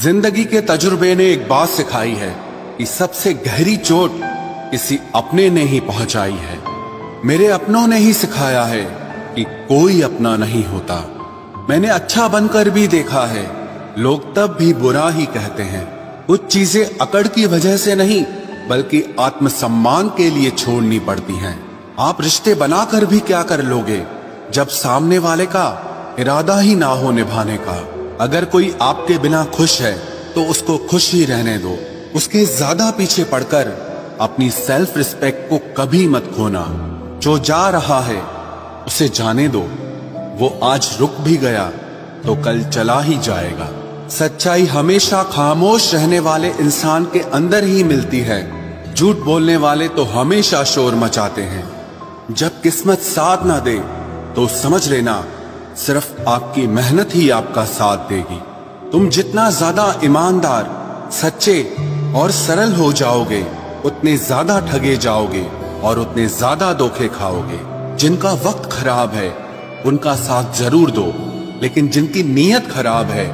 जिंदगी के तजुर्बे ने एक बात सिखाई है कि सबसे गहरी चोट किसी अपने ने ही पहुंचाई है। मेरे अपनों ने ही सिखाया है कि कोई अपना नहीं होता। मैंने अच्छा बनकर भी देखा है, लोग तब भी बुरा ही कहते हैं। कुछ चीजें अकड़ की वजह से नहीं बल्कि आत्मसम्मान के लिए छोड़नी पड़ती हैं। आप रिश्ते बनाकर भी क्या कर लोगे जब सामने वाले का इरादा ही ना हो निभाने का। अगर कोई आपके बिना खुश है तो उसको खुश ही रहने दो। उसके ज्यादा पीछे पड़कर अपनी सेल्फ रिस्पेक्ट को कभी मत खोना। जो जा रहा है उसे जाने दो, वो आज रुक भी गया तो कल चला ही जाएगा। सच्चाई हमेशा खामोश रहने वाले इंसान के अंदर ही मिलती है। झूठ बोलने वाले तो हमेशा शोर मचाते हैं। जब किस्मत साथ ना दे तो समझ लेना सिर्फ आपकी मेहनत ही आपका साथ देगी। तुम जितना ज्यादा ईमानदार, सच्चे और सरल हो जाओगे उतने ज्यादा ठगे जाओगे और उतने ज्यादा धोखे खाओगे। जिनका वक्त खराब है उनका साथ जरूर दो, लेकिन जिनकी नीयत खराब है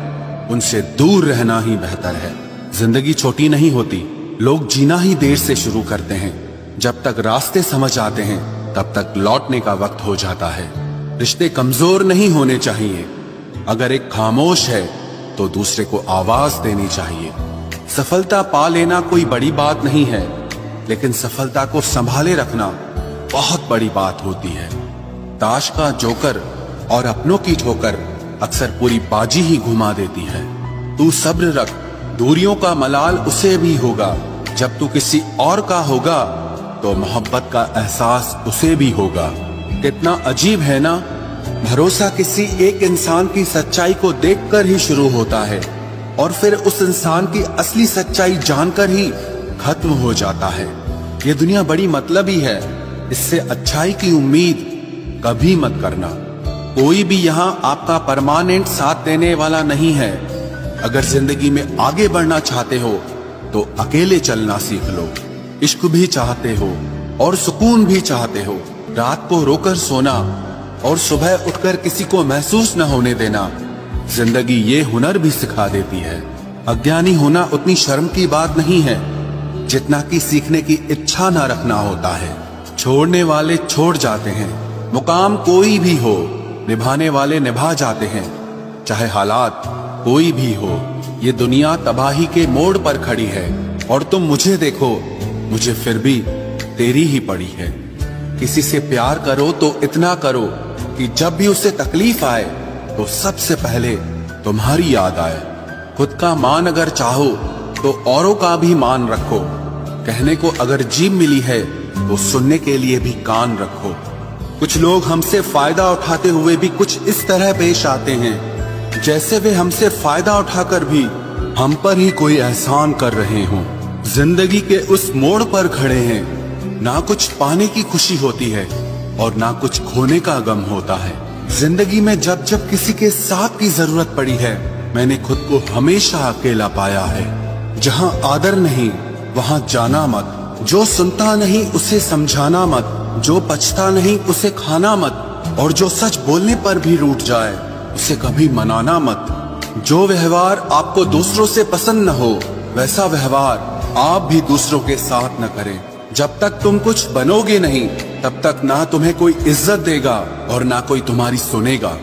उनसे दूर रहना ही बेहतर है। जिंदगी छोटी नहीं होती, लोग जीना ही देर से शुरू करते हैं। जब तक रास्ते समझ आते हैं तब तक लौटने का वक्त हो जाता है। रिश्ते कमजोर नहीं होने चाहिए। अगर एक खामोश है तो दूसरे को आवाज देनी चाहिए। सफलता पा लेना कोई बड़ी बात नहीं है, लेकिन सफलता को संभाले रखना बहुत बड़ी बात होती है। ताश का जोकर और अपनों की ठोकर अक्सर पूरी बाजी ही घुमा देती है। तू सब्र रख, दूरियों का मलाल उसे भी होगा। जब तू किसी और का होगा तो मोहब्बत का एहसास उसे भी होगा। कितना अजीब है ना, भरोसा किसी एक इंसान की सच्चाई को देखकर ही शुरू होता है और फिर उस इंसान की असली सच्चाई जानकर ही खत्म हो जाता है। ये दुनिया बड़ी मतलबी है, इससे अच्छाई की उम्मीद कभी मत करना। कोई भी यहाँ आपका परमानेंट साथ देने वाला नहीं है। अगर जिंदगी में आगे बढ़ना चाहते हो तो अकेले चलना सीख लो। इश्क भी चाहते हो और सुकून भी चाहते हो, रात को रोकर सोना और सुबह उठकर किसी को महसूस न होने देना, जिंदगी ये हुनर भी सिखा देती है। अज्ञानी होना उतनी शर्म की बात नहीं है जितना कि सीखने की इच्छा न रखना होता है। छोड़ने वाले छोड़ जाते हैं, मुकाम कोई भी हो, निभाने वाले निभा जाते हैं। चाहे हालात कोई भी हो, ये दुनिया तबाही के मोड़ पर खड़ी है और तुम मुझे देखो, मुझे फिर भी तेरी ही पड़ी है। किसी से प्यार करो तो इतना करो कि जब भी उसे तकलीफ आए तो सबसे पहले तुम्हारी याद आए। खुद का मान अगर चाहो तो औरों का भी मान रखो। कहने को अगर जीभ मिली है तो सुनने के लिए भी कान रखो। कुछ लोग हमसे फायदा उठाते हुए भी कुछ इस तरह पेश आते हैं जैसे वे हमसे फायदा उठाकर भी हम पर ही कोई एहसान कर रहे हों। जिंदगी के उस मोड़ पर खड़े हैं, ना कुछ पाने की खुशी होती है और ना कुछ खोने का गम होता है। जिंदगी में जब जब किसी के साथ की जरूरत पड़ी है, मैंने खुद को हमेशा अकेला पाया है। जहाँ आदर नहीं वहाँ जाना मत, जो सुनता नहीं उसे समझाना मत, जो पछता नहीं उसे खाना मत, और जो सच बोलने पर भी रूठ जाए उसे कभी मनाना मत। जो व्यवहार आपको दूसरों से पसंद न हो वैसा व्यवहार आप भी दूसरों के साथ न करें। जब तक तुम कुछ बनोगे नहीं तब तक ना तुम्हें कोई इज्जत देगा और ना कोई तुम्हारी सुनेगा।